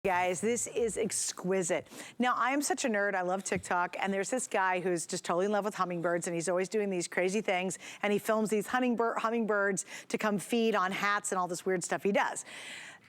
Guys, this is exquisite. Now, I am such a nerd. I love TikTok, and there's this guy who's just totally in love with hummingbirds, and he's always doing these crazy things, and he films these hummingbirds to come feed on hats and all this weird stuff he does.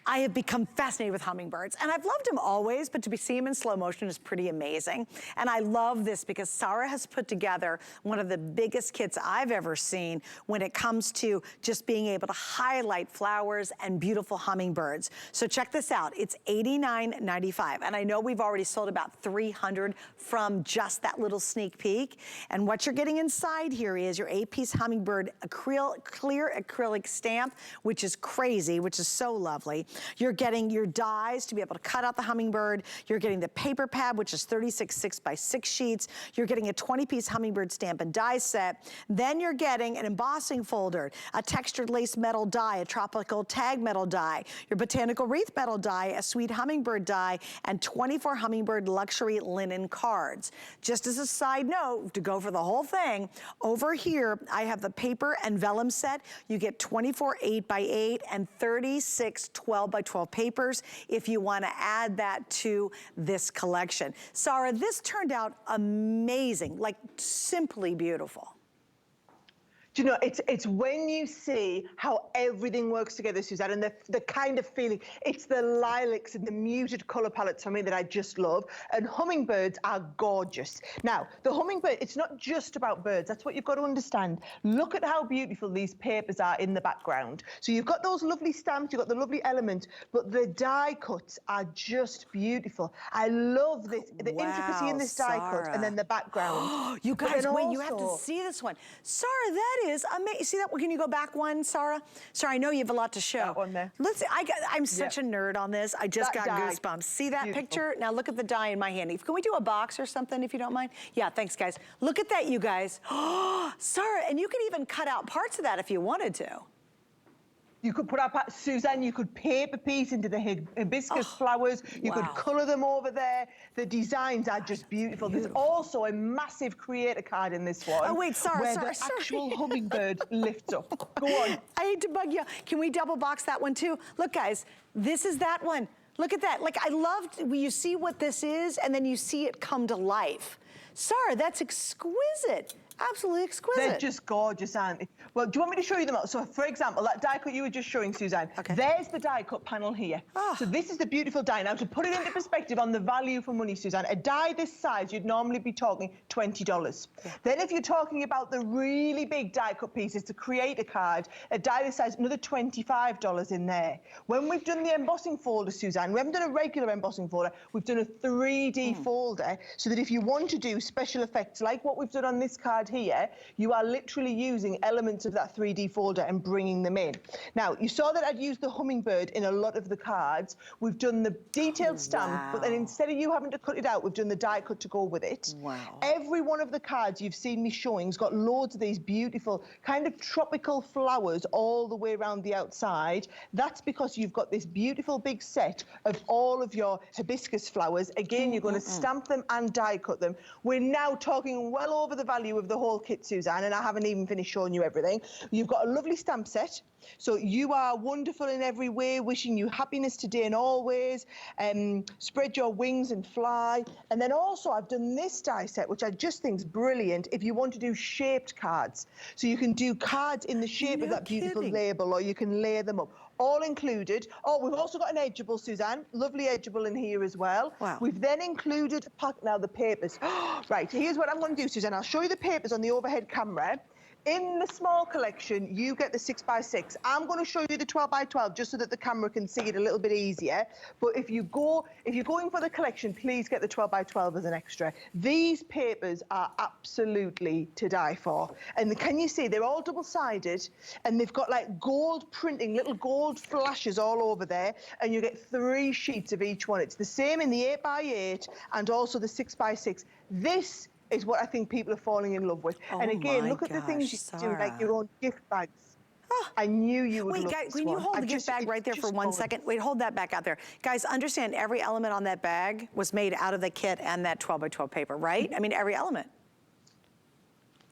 I have become fascinated with hummingbirds, and I've loved them always, but to see them in slow motion is pretty amazing. And I love this because Sarah has put together one of the biggest kits I've ever seen when it comes to just being able to highlight flowers and beautiful hummingbirds. So check this out, it's $89.95, and I know we've already sold about 300 from just that little sneak peek. And what you're getting inside here is your 8-piece hummingbird clear acrylic stamp, which is crazy, which is so lovely. You're getting your dies to be able to cut out the hummingbird. You're getting the paper pad, which is 36 6x6 sheets. You're getting a 20-piece hummingbird stamp and die set. Then you're getting an embossing folder, a textured lace metal die, a tropical tag metal die, your botanical wreath metal die, a sweet hummingbird die, and 24 hummingbird luxury linen cards. Just as a side note, to go for the whole thing, over here, I have the paper and vellum set. You get 24 8x8 and 36 12x12 papers if you want to add that to this collection. Sarah, this turned out amazing, like simply beautiful. Do you know, it's when you see how everything works together, Suzanne, and the kind of feeling, it's the lilacs and the muted color palettes for me that I just love, and hummingbirds are gorgeous. Now, the hummingbird, it's not just about birds, that's what you've got to understand. Look at how beautiful these papers are in the background. So you've got those lovely stamps, you've got the lovely element, but the die cuts are just beautiful. I love this, the intricacy in this die cut, and then the background. You guys, wait, you have to see this one. Sarah, that is amazing. See that? Can you go back one, Sarah? Sarah, I know you have a lot to show. That one there. Let's. I'm such a nerd on this. I just got goosebumps. See that picture? Now look at the die in my hand. Can we do a box or something if you don't mind? Yeah, thanks, guys. Look at that, you guys. Oh, Sarah, and you can even cut out parts of that if you wanted to. You could put up, Suzanne, you could paper piece into the hibiscus flowers. You could color them over there. The designs are just beautiful. There's also a massive creator card in this one. Oh, wait, sorry. Where the actual hummingbird lifts up. Go on. I hate to bug you. Can we double box that one too? Look, guys, this is that one. Look at that. Like, I loved when you see what this is and then you see it come to life. Sarah, that's exquisite. Absolutely exquisite. They're just gorgeous, aren't they? Well, do you want me to show you them? So, for example, that die cut you were just showing, Suzanne, there's the die cut panel here. So this is the beautiful die. Now, to put it into perspective on the value for money, Suzanne, a die this size, you'd normally be talking $20. Then if you're talking about the really big die cut pieces to create a card, a die this size, another $25 in there. When we've done the embossing folder, Suzanne, we haven't done a regular embossing folder, we've done a 3D folder, so that if you want to do special effects like what we've done on this card here, you are literally using elements of that 3D folder and bringing them in. Now, you saw that I'd used the hummingbird in a lot of the cards. We've done the detailed stamp, but then instead of you having to cut it out, we've done the die cut to go with it. Every one of the cards you've seen me showing has got loads of these beautiful kind of tropical flowers all the way around the outside. That's because you've got this beautiful big set of all of your hibiscus flowers. Again, you're going to stamp them and die cut them. We're now talking well over the value of the whole kit, Suzanne, and I haven't even finished showing you everything. You've got a lovely stamp set. So you are wonderful in every way, wishing you happiness today and always. Spread your wings and fly. And then also I've done this die set, which I just think is brilliant if you want to do shaped cards. So you can do cards in the shape of that beautiful label, or you can layer them up. All included. Oh, we've also got an edgeable, Suzanne. Lovely edgeable in here as well. We've then included, now the papers. Right, here's what I'm going to do, Suzanne. I'll show you the papers on the overhead camera. In the small collection, you get the 6x6. I'm going to show you the 12x12 just so that the camera can see it a little bit easier. But if you're going for the collection, please get the 12x12 as an extra. These papers are absolutely to die for. And can you see they're all double-sided, and they've got like gold printing, little gold flashes all over there, and you get 3 sheets of each one. It's the same in the 8x8 and also the 6x6. This is what I think people are falling in love with. And again, look at the things you do, like your own gift bags. I knew you would love this one. Wait, guys, can you hold the gift bag right there for 1 second? Wait, hold that back out there. Guys, understand every element on that bag was made out of the kit and that 12x12 paper, right? I mean, every element.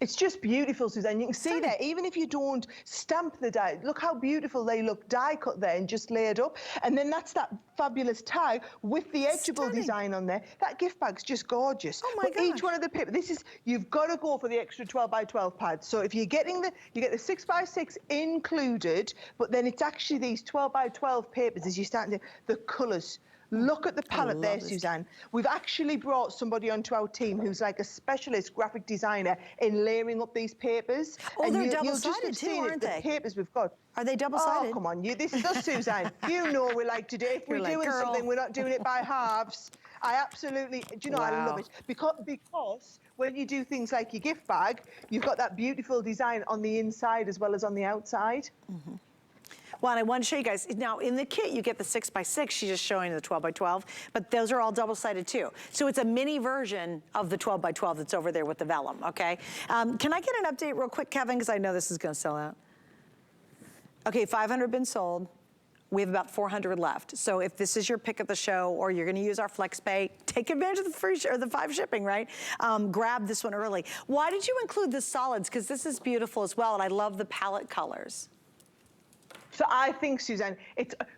It's just beautiful, Suzanne. You can see there, even if you don't stamp the die, look how beautiful they look die cut there and just layered up. And then that's that fabulous tag with the edgeable design on there. That gift bag's just gorgeous. Oh my gosh. Each one of the papers, you've got to go for the extra 12 by 12 pads. So if you're getting you get the 6 by 6 included, but then it's actually these 12 by 12 papers as you start to, the colours. Look at the palette there, Suzanne. We've actually brought somebody onto our team who's like a specialist graphic designer in layering up these papers. Oh, and they're double-sided too, aren't they? The papers we've got. Are they double-sided? Oh, come on, this is us, Suzanne. You know we like to do. If we're doing something, we're not doing it by halves. I absolutely, do you know, I love it. Because when you do things like your gift bag, you've got that beautiful design on the inside as well as on the outside. Mm-hmm. Well, and I want to show you guys, now in the kit, you get the 6 by 6, she's just showing the 12 by 12, but those are all double-sided too. So it's a mini version of the 12 by 12 that's over there with the vellum, okay? Can I get an update real quick, Kevin, because I know this is going to sell out. Okay, 500 been sold. We have about 400 left. So if this is your pick of the show or you're gonna use our FlexPay, take advantage of the free or the 5 shipping, right? Grab this one early. Why did you include the solids? Because this is beautiful as well, and I love the palette colors. So I think, Suzanne,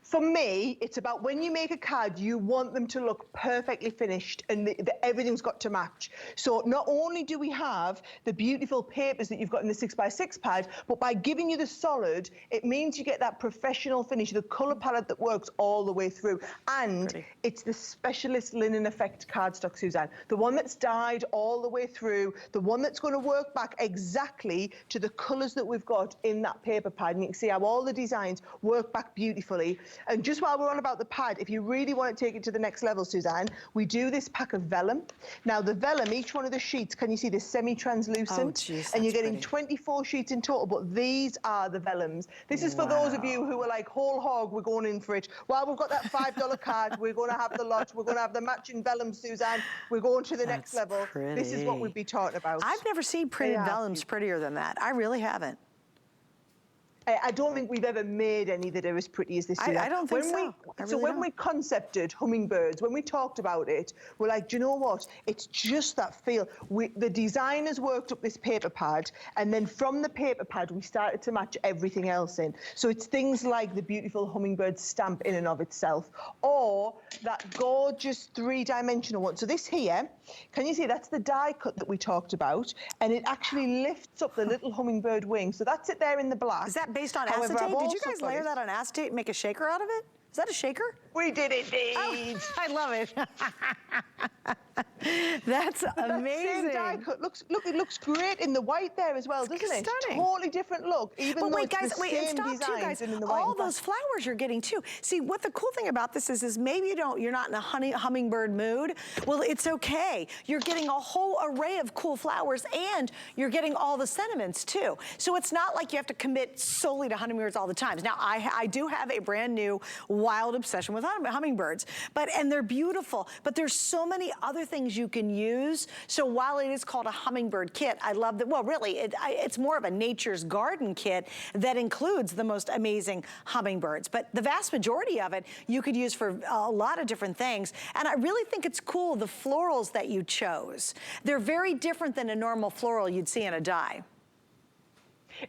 for me, it's about when you make a card, you want them to look perfectly finished and everything's got to match. So not only do we have the beautiful papers that you've got in the 6 by 6 pad, but by giving you the solid, it means you get that professional finish, the color palette that works all the way through. And it's the specialist linen effect cardstock, Suzanne. The one that's dyed all the way through, the one that's going to work back exactly to the colors that we've got in that paper pad. And you can see how all the designs work back beautifully. And just while we're on about the pad, if you really want to take it to the next level, Suzanne, we do this pack of vellum. Now the vellum, each one of the sheets, can you see the semi-translucent? Oh, geez, and you're getting 24 sheets in total, but these are the vellums. This is for those of you who are like, whole hog, we're going in for it. Well, we've got that $5 card, we're going to have the lot, we're going to have the matching vellum, Suzanne. We're going to the next level. Pretty. This is what we'd be talking about. I've never seen printed vellums prettier than that. I really haven't. I don't think we've ever made any that are as pretty as this. I don't think so. So when we concepted Hummingbirds, when we talked about it, we're like, do you know what? It's just that feel. The designers worked up this paper pad, and then from the paper pad, we started to match everything else in. So it's things like the beautiful Hummingbird stamp in and of itself, or that gorgeous 3-dimensional one. So this here, can you see that's the die cut that we talked about, and it actually lifts up the little Hummingbird wing. So that's it there in the black. Is that based on acetate? Did you guys layer that on acetate and make a shaker out of it? Is that a shaker? We did indeed. Oh, I love it. That's amazing. That same die cut it looks great in the white there as well, doesn't it? Stunning. Totally different look, even though it's the same stop designs too, guys. in the white. All those flowers you're getting too. See, what the cool thing about this is maybe you're not in a hummingbird mood. Well, it's okay. You're getting a whole array of cool flowers, and you're getting all the sentiments too. So it's not like you have to commit solely to hummingbirds all the time. Now, I do have a brand new wild obsession with hummingbirds, and they're beautiful, but there's so many other things you can use. So while it is called a hummingbird kit, I love that. Well, really, it's more of a nature's garden kit that includes the most amazing hummingbirds. But the vast majority of it you could use for a lot of different things. And I really think it's cool, the florals that you chose. They're very different than a normal floral you'd see in a die.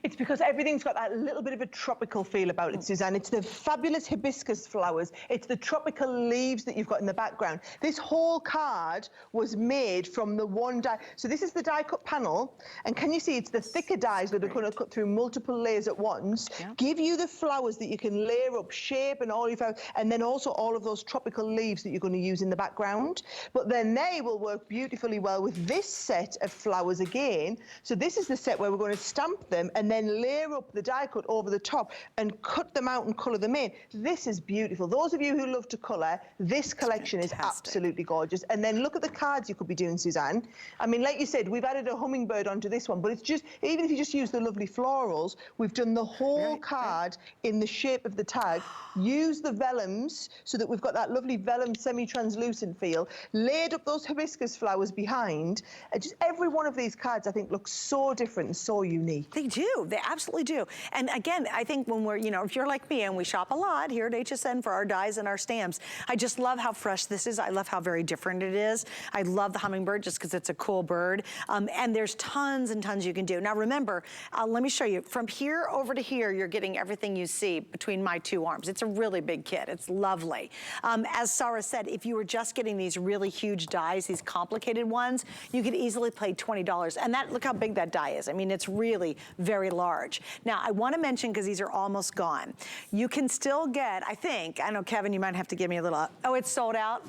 It's because everything's got that little bit of a tropical feel about it, Suzanne. It's the fabulous hibiscus flowers. It's the tropical leaves that you've got in the background. This whole card was made from the one die. So this is the die cut panel. And can you see it's the thicker dies that are going to cut through multiple layers at once, give you the flowers that you can layer up, shape and all your flowers, and then also all of those tropical leaves that you're going to use in the background. But then they will work beautifully well with this set of flowers again. So this is the set where we're going to stamp them and then layer up the die cut over the top and cut them out and colour them in. This is beautiful. Those of you who love to colour, this collection is absolutely gorgeous. And then look at the cards you could be doing, Suzanne. I mean, like you said, we've added a hummingbird onto this one, but it's just, even if you just use the lovely florals, we've done the whole card in the shape of the tag. Use the vellums so that we've got that lovely vellum semi-translucent feel, layered up those hibiscus flowers behind. Just every one of these cards, I think, looks so different and so unique. They do. do, they absolutely do. And again, I think when we're, you know, if you're like me and we shop a lot here at HSN for our dies and our stamps, I just love how fresh this is. I love how very different it is. I love the Hummingbird just because it's a cool bird. And there's tons and tons you can do. Now remember, let me show you, from here over to here, you're getting everything you see between my two arms. It's a really big kit, it's lovely. As Sarah said, if you were just getting these really huge dies, these complicated ones, you could easily pay $20. And that, look how big that die is. I mean, it's really very large. Now, I want to mention, because these are almost gone, you can still get, I think, I know, Kevin, you might have to give me a little, oh, it's sold out?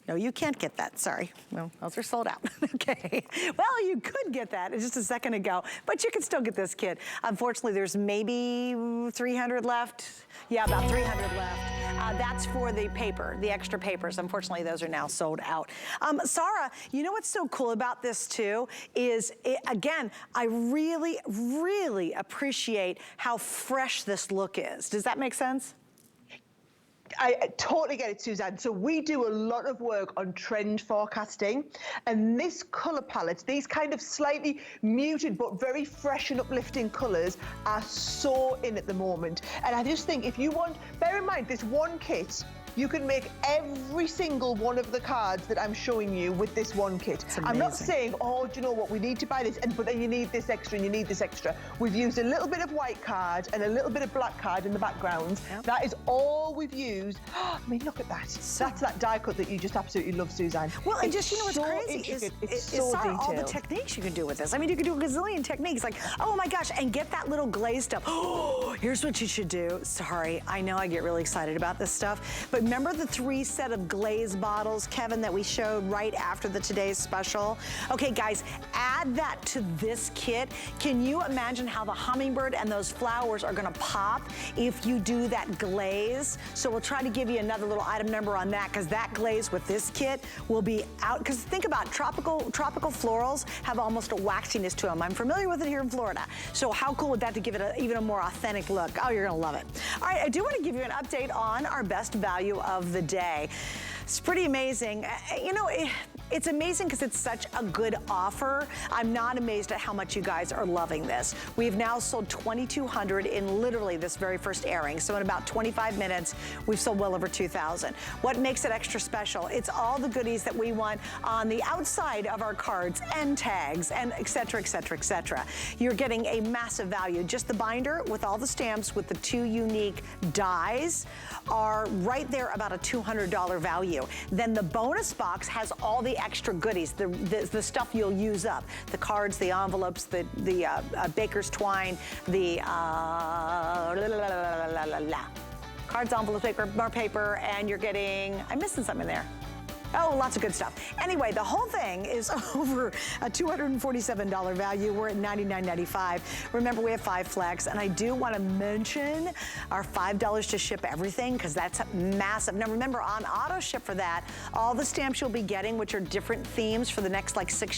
No, you can't get that, sorry. Well, those are sold out, okay. Well, you could get that just a second ago, but you can still get this kit. Unfortunately, there's maybe 300 left. Yeah, about 300 left. That's for the paper, the extra papers. Unfortunately, those are now sold out. Sarah, you know what's so cool about this too is, again, I really, really appreciate how fresh this look is. Does that make sense? I totally get it, Suzanne. So we do a lot of work on trend forecasting, and this color palette, these kind of slightly muted but very fresh and uplifting colors are so in at the moment. And I just think if you want, bear in mind this one kit, you can make every single one of the cards that I'm showing you with this one kit. I'm not saying, oh, do you know what, we need to buy this, but then you need this extra and you need this extra. We've used a little bit of white card and a little bit of black card in the background. Yep. That is all we've used. I mean, look at that. That's that die cut that you just absolutely love, Suzanne. Well, and just, you know what's crazy is so Sarah, all the techniques you can do with this. I mean, you can do a gazillion techniques, like, oh my gosh, and get that little glaze stuff. Oh, here's what you should do. Sorry, I know I get really excited about this stuff, but remember the 3 set of glaze bottles, Kevin, that we showed right after the Today's Special? Okay, guys, add that to this kit. Can you imagine how the Hummingbird and those flowers are gonna pop if you do that glaze? So we'll try to give you another little item number on that, because that glaze with this kit will be out, because think about tropical florals have almost a waxiness to them. I'm familiar with it here in Florida. So how cool would that to give it even a more authentic look? Oh, you're gonna love it. All right, I do want to give you an update on our best value of the day. It's pretty amazing. You know, it's amazing because it's such a good offer. I'm not amazed at how much you guys are loving this. We've now sold 2,200 in literally this very first airing. So in about 25 minutes, we've sold well over 2,000. What makes it extra special? It's all the goodies that we want on the outside of our cards and tags and et cetera, et cetera, et cetera. You're getting a massive value. Just the binder with all the stamps with the 2 unique dies are right there about a $200 value. Then the bonus box has all the extra goodies, the stuff you'll use up, the cards, the envelopes, the baker's twine, the cards, envelopes, more paper, and you're getting, I'm missing something there. Oh, lots of good stuff. Anyway, the whole thing is over a $247 value. We're at $99.95. Remember, we have 5 flex, and I do want to mention our $5 to ship everything, because that's massive. Now, remember, on auto ship for that, all the stamps you'll be getting, which are different themes for the next like 6